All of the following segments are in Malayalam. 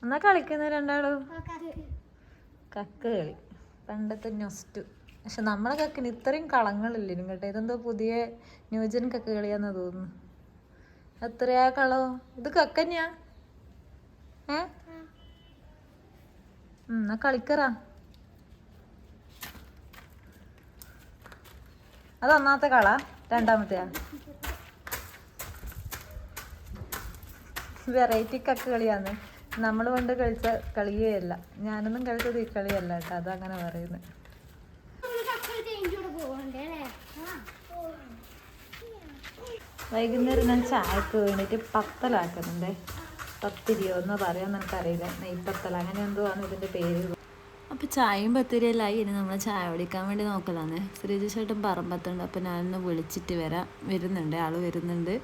എന്നാ കളിക്കുന്ന രണ്ടാളും കക്ക് കളി പണ്ടത്തെ നൊസ്റ്റു. പക്ഷെ നമ്മളെ കക്കിന് ഇത്രയും കളങ്ങളില്ല കേട്ടോ. ഇതെന്തോ പുതിയ ന്യൂജൻ കക്ക് കളിയാന്ന് തോന്നുന്നു. എത്രയാ കളവും? ഇത് കക്കന്നെയാ? എന്നാ കളിക്കറാ. അത് ഒന്നാമത്തെ കള, രണ്ടാമത്തെയാ? വെറൈറ്റി കക്ക് കളിയാന്ന്. നമ്മൾ കൊണ്ട് കളിച്ച കളിയേയല്ല. ഞാനൊന്നും കളിച്ചത് ഈ കളിയല്ല കേട്ടോ, അതങ്ങനെ പറയുന്നത്. വൈകുന്നേരം ഞാൻ ചായക്ക് വേണ്ടിയിട്ട് പത്തലാക്കുന്നുണ്ട്. പത്തിരിയോ എന്നോ പറയാൻ എനിക്കറിയില്ല. നെയ്പത്തൽ അങ്ങനെ എന്തോ ആണ് ഇതിൻ്റെ പേര്. അപ്പോൾ ചായയും പത്തിരിയെല്ലായി. ഇനി നമ്മൾ ചായ കുടിക്കാൻ വേണ്ടി നോക്കലാന്ന്. ശ്രീജു ചേട്ടൻ പറമ്പത്തുണ്ട്. അപ്പോൾ ഞാനൊന്ന് വിളിച്ചിട്ട് വരുന്നുണ്ട്, ആൾ വരുന്നുണ്ട്.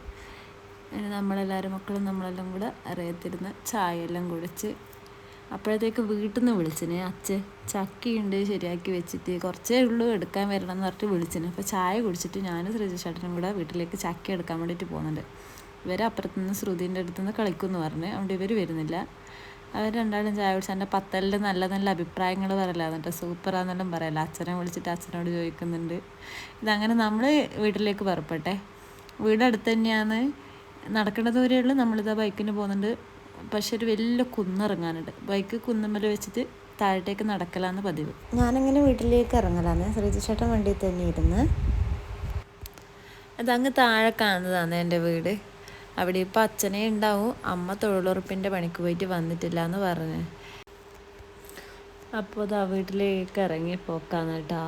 ഇനി നമ്മളെല്ലാവരും മക്കളും നമ്മളെല്ലാം കൂടെ അറിയത്തിരുന്ന് ചായയെല്ലാം കുടിച്ച് അപ്പോഴത്തേക്ക് വീട്ടിൽ നിന്ന് വിളിച്ചിന്. അച്ഛൻ ചക്കയുണ്ട് ശരിയാക്കി വെച്ചിട്ട് കുറച്ചേ ഉള്ളൂ എടുക്കാൻ വരണം എന്ന് പറഞ്ഞിട്ട് വിളിച്ചിന്. അപ്പോൾ ചായ കുടിച്ചിട്ട് ഞാനും ശ്രീജു ചേട്ടനും കൂടെ വീട്ടിലേക്ക് ചക്ക എടുക്കാൻ വേണ്ടിയിട്ട് പോകുന്നുണ്ട്. ഇവർ അപ്പുറത്തുനിന്ന് ശ്രുതിൻ്റെ അടുത്തുനിന്ന് കളിക്കുമെന്ന് പറഞ്ഞ്, അതുകൊണ്ട് ഇവർ വരുന്നില്ല. അവർ രണ്ടാളും ചായ കുടിച്ച് എൻ്റെ പത്തലിൽ നല്ല നല്ല അഭിപ്രായങ്ങൾ പറയല, എന്നിട്ട് സൂപ്പറാന്നെല്ലാം പറയല. അച്ഛനെ വിളിച്ചിട്ട് അച്ഛനോട് ചോദിക്കുന്നുണ്ട്. ഇതങ്ങനെ നമ്മൾ വീട്ടിലേക്ക് പുറപ്പെട്ടെ. വീട് അടുത്ത് തന്നെയാണ്, നടക്കേണ്ട ദൂരമുള്ളൂ. നമ്മളിതാ ബൈക്കിന് പോകുന്നുണ്ട്. പക്ഷെ ഒരു വലിയ കുന്നിറങ്ങാനുണ്ട്. ബൈക്ക് കുന്നുമ്മൽ വെച്ചിട്ട് താഴത്തേക്ക് നടക്കലാന്ന് പതിവ്. ഞാനങ്ങനെ വീട്ടിലേക്ക് ഇറങ്ങലാന്ന്. ശ്രീജു ചേട്ടൻ വണ്ടിയിൽ തന്നെ ഇരുന്ന്. അതങ്ങ് താഴെ കാണുന്നതാണ് എൻ്റെ വീട്. അവിടെ ഇപ്പം അച്ഛനെ ഉണ്ടാവും. അമ്മ തൊഴിലുറപ്പിൻ്റെ പണിക്ക് പോയിട്ട് വന്നിട്ടില്ല എന്ന് പറഞ്ഞു. അപ്പോൾ ഇതാ വീട്ടിലേക്ക് ഇറങ്ങി പോക്കാന്ന് കേട്ടോ.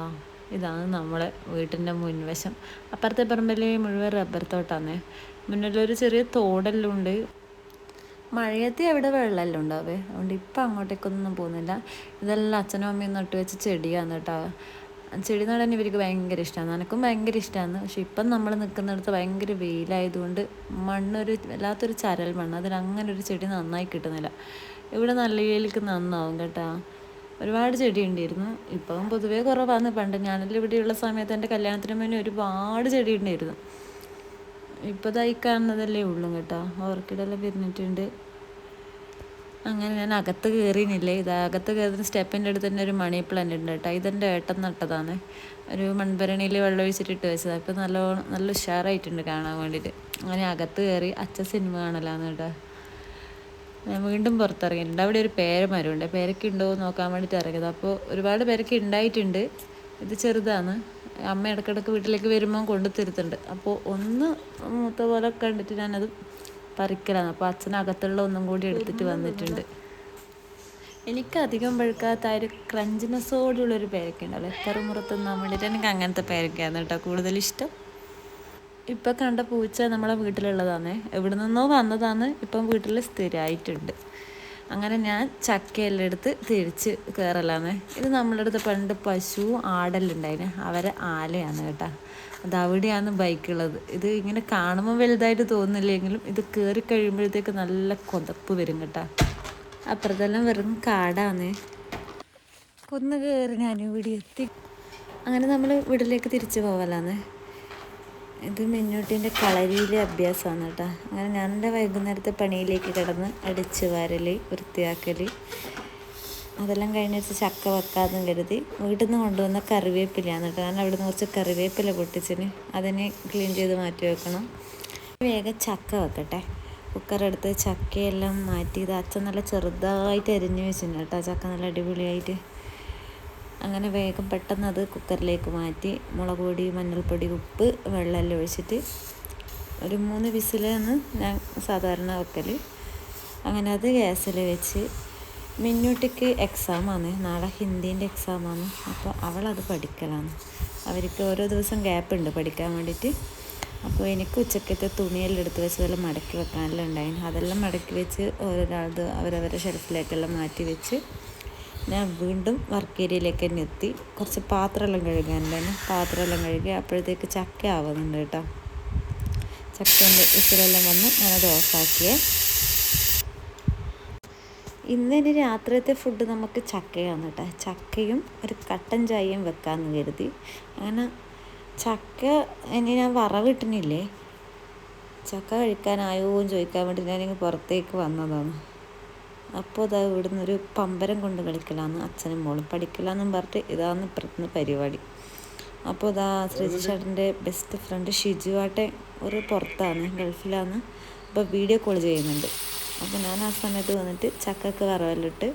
ഇതാണ് നമ്മളെ വീട്ടിൻ്റെ മുൻവശം. അപ്പുറത്തെ പറമ്പിൽ മുഴുവൻ റബ്ബർ തോട്ടാണ്. മുന്നിലൊരു ചെറിയ തോടെല്ലാം ഉണ്ട്. മഴയത്ത് എവിടെ വെള്ളമെല്ലാം ഉണ്ടാവേ, അതുകൊണ്ട് ഇപ്പം അങ്ങോട്ടേക്കൊന്നും പോകുന്നില്ല. ഇതെല്ലാം അച്ഛനും അമ്മയും നട്ടു വെച്ച് ചെടിയാണ് കേട്ടോ. ചെടി നടാൻ ഇവർക്ക് ഭയങ്കര ഇഷ്ടമാണ്, എനിക്കും ഭയങ്കര ഇഷ്ടമാണ്. പക്ഷെ ഇപ്പം നമ്മൾ നിൽക്കുന്നിടത്ത് ഭയങ്കര വെയിലായതുകൊണ്ട് മണ്ണൊരു വല്ലാത്തൊരു ചരൽ മണ്ണ്, അതിനങ്ങനെ ഒരു ചെടി നന്നായി കിട്ടുന്നില്ല. ഇവിടെ നല്ല വെയിലേക്ക് നന്നാവും കേട്ടോ. ഒരുപാട് ചെടി ഉണ്ടായിരുന്നു. ഇപ്പം പൊതുവേ കുറവാണ്. പണ്ട് ഞാനെല്ലാം ഇവിടെയുള്ള സമയത്ത് എൻ്റെ കല്യാണത്തിന് മുന്നേ ഒരുപാട് ചെടി ഉണ്ടായിരുന്നു. ഇപ്പോൾ ഇതായി കാണുന്നതല്ലേ ഉള്ളൂ കേട്ടോ. ഓർക്കിഡെല്ലാം വിരിഞ്ഞിട്ടുണ്ട്. അങ്ങനെ ഞാൻ അകത്ത് കയറിയില്ലേ. ഇത് അകത്ത് കയറുന്ന സ്റ്റെപ്പിൻ്റെ അടുത്ത് തന്നെ ഒരു മണി പ്ലാന്റ് ഉണ്ട് കേട്ടോ. ഇതെൻ്റെ ഏട്ടൻ നട്ടതാണ്. ഒരു മൺഭരണിയിൽ വെള്ളം ഒഴിച്ചിട്ടിട്ട് വെച്ചതാണ്. ഇപ്പോൾ നല്ല ഉഷാറായിട്ടുണ്ട് കാണാൻ വേണ്ടിയിട്ട്. അങ്ങനെ അകത്ത് കയറി അച്ഛൻ സിനിമ കാണലാന്ന് കേട്ടോ. ഞാൻ വീണ്ടും പുറത്തിറങ്ങിയിട്ടുണ്ട്. അവിടെ ഒരു പേരമരമുണ്ട്. പേരയ്ക്ക് ഉണ്ടോ എന്ന് നോക്കാൻ വേണ്ടിയിട്ട് ഇറങ്ങിയത്. അപ്പോൾ ഒരുപാട് പേരയ്ക്ക് ഉണ്ടായിട്ടുണ്ട്. ഇത് ചെറുതാണ്. അമ്മ ഇടയ്ക്കിടയ്ക്ക് വീട്ടിലേക്ക് വരുമ്പോൾ കൊണ്ടു തരുത്തുണ്ട്. അപ്പോൾ ഒന്ന് മൂത്ത പോലെ കണ്ടിട്ട് ഞാനത് പറിക്കലാണ്. അപ്പോൾ അച്ഛനകത്തുള്ള ഒന്നും കൂടി എടുത്തിട്ട് വന്നിട്ടുണ്ട്. എനിക്കധികം പഴുക്കാത്ത ഒരു ക്രഞ്ചിനെസ്സോടുള്ളൊരു പേരയ്ക്ക ഉണ്ടല്ലോ, കറുമുറത്ത് തിന്നാൻ വേണ്ടിയിട്ട്. എനിക്ക് അങ്ങനത്തെ പേരയ്ക്കാണ് കേട്ടോ കൂടുതലിഷ്ടം. ഇപ്പം കണ്ട പൂച്ച നമ്മളെ വീട്ടിലുള്ളതാണ്. എവിടെ നിന്നോ വന്നതാണ്, ഇപ്പം വീട്ടിൽ സ്ഥിരമായിട്ടുണ്ട്. അങ്ങനെ ഞാൻ ചക്കയെല്ലാം എടുത്ത് തിരിച്ച് കയറലാന്ന്. ഇത് നമ്മളുടെ അടുത്ത് പണ്ട് പശു ആടെല്ലാം ഉണ്ടായിന്, അവരെ ആലയാണ് കേട്ടോ. അത് അവിടെയാണ് ബൈക്കുള്ളത്. ഇത് ഇങ്ങനെ കാണുമ്പോൾ വലുതായിട്ട് തോന്നില്ലെങ്കിലും ഇത് കയറി കഴിയുമ്പോഴത്തേക്ക് നല്ല കൊതപ്പ് വരും കേട്ടോ. അപ്പുറത്തെല്ലാം വെറും കാടാണ്. കൊന്ന് കയറി ഞാൻ ഇവിടെ എത്തി. അങ്ങനെ നമ്മൾ വീട്ടിലേക്ക് തിരിച്ചു പോകലാന്ന്. ഇത് മിന്നൂട്ടിൻ്റെ കളരിയിലെ അഭ്യാസമാണ് കേട്ടോ. അങ്ങനെ ഞാൻ എൻ്റെ വൈകുന്നേരത്തെ പണിയിലേക്ക് കിടന്ന് അടിച്ച് വാരൽ, വൃത്തിയാക്കൽ, അതെല്ലാം കഴിഞ്ഞിട്ട് ചക്ക വെക്കാതെന്ന് കരുതി വീട്ടിൽ നിന്ന് കൊണ്ടുവന്ന കറിവേപ്പിലയാണ് കേട്ടോ. ഞാൻ അവിടെ നിന്ന് കുറച്ച് കറിവേപ്പില പൊട്ടിച്ചിന്, അതിനെ ക്ലീൻ ചെയ്ത് മാറ്റി വെക്കണം. വേഗം ചക്ക വെക്കട്ടെ. കുക്കറെടുത്ത് ചക്കയെല്ലാം മാറ്റി ഇത് അച്ഛൻ നല്ല ചെറുതായിട്ട് അരിഞ്ഞ് വെച്ചിട്ടുണ്ട് കേട്ടോ. ചക്ക നല്ല അടിപൊളിയായിട്ട്. അങ്ങനെ വേഗം പെട്ടെന്ന് അത് കുക്കറിലേക്ക് മാറ്റി മുളക് പൊടി, മഞ്ഞൾപ്പൊടി, ഉപ്പ്, വെള്ളമെല്ലാം ഒഴിച്ചിട്ട് ഒരു 3 വിസിലാണ് ഞാൻ സാധാരണ വെക്കൽ. അങ്ങനെ അത് ഗ്യാസിൽ വെച്ച്. മിന്നൂട്ടിക്ക് എക്സാമാണ് നാളെ, ഹിന്ദീൻ്റെ എക്സാമാണ്. അപ്പോൾ അവളത് പഠിക്കലാണ്. അവർക്ക് ഓരോ ദിവസം ഗ്യാപ്പ് ഉണ്ട് പഠിക്കാൻ വേണ്ടിയിട്ട്. അപ്പോൾ എനിക്ക് ഉച്ചക്കത്തെ തുണിയെല്ലാം എടുത്ത് വെച്ച് അതെല്ലാം മടക്കി വെക്കാനെല്ലാം ഉണ്ടായിരുന്നു. അതെല്ലാം മടക്കി വെച്ച് ഓരോരാളത് അവരവരുടെ ഷെൽഫിലേക്കെല്ലാം മാറ്റി വെച്ച് ഞാൻ വീണ്ടും വർക്ക് ഏരിയയിലേക്ക് തന്നെ എത്തി. കുറച്ച് പാത്രമെല്ലാം കഴുകാനുണ്ടായിരുന്നു. പാത്രമെല്ലാം കഴുകി അപ്പോഴത്തേക്ക് ചക്ക ആവുന്നുണ്ട് കേട്ടോ. ചക്കേൻ്റെ വിസിലെല്ലാം വന്ന് ഞാനത് ഓഫാക്കിയേ. ഇന്നിനി രാത്രിയത്തെ ഫുഡ് നമുക്ക് ചക്കയാണ് കേട്ടോ. ചക്കയും ഒരു കട്ടൻ ചായയും വെക്കാമെന്ന് കരുതി. അങ്ങനെ ചക്ക ഇനി ഞാൻ വറവിട്ടിനില്ലേ, ചക്ക കഴിക്കാനായോ എന്ന് ചോദിക്കാൻ വേണ്ടി ഞാനിങ്ങ് പുറത്തേക്ക് വന്നതാണ്. അപ്പോൾ ഇതാ ഇവിടുന്ന് ഒരു പമ്പരം കൊണ്ട് കളിക്കലാന്ന് അച്ഛനും മോളും പഠിക്കലാന്നും പറഞ്ഞിട്ട് ഇതാന്ന് ഇപ്പുറത്തുനിന്ന് പരിപാടി. അപ്പോൾ ഇതാ ശ്രീജി ചേട്ടൻ്റെ ബെസ്റ്റ് ഫ്രണ്ട് ഷിജുവാട്ടെ ഒരു പുറത്താണ്, ഗൾഫിലാണ്. അപ്പോൾ വീഡിയോ കോൾ ചെയ്യുന്നുണ്ട്. അപ്പോൾ ഞാൻ ആ സമയത്ത് വന്നിട്ട് ചക്കക്ക് വറവലിട്ട്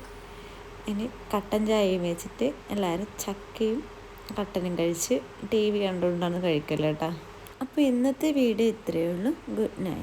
ഇനി കട്ടൻ ചായയും വെച്ചിട്ട് എല്ലാവരും ചക്കയും കട്ടനും കഴിച്ച് TV കണ്ടുകൊണ്ടാണ് കഴിക്കല് കേട്ടോ. അപ്പോൾ ഇന്നത്തെ വീഡിയോ ഇത്രയേ ഉള്ളൂ. Good night.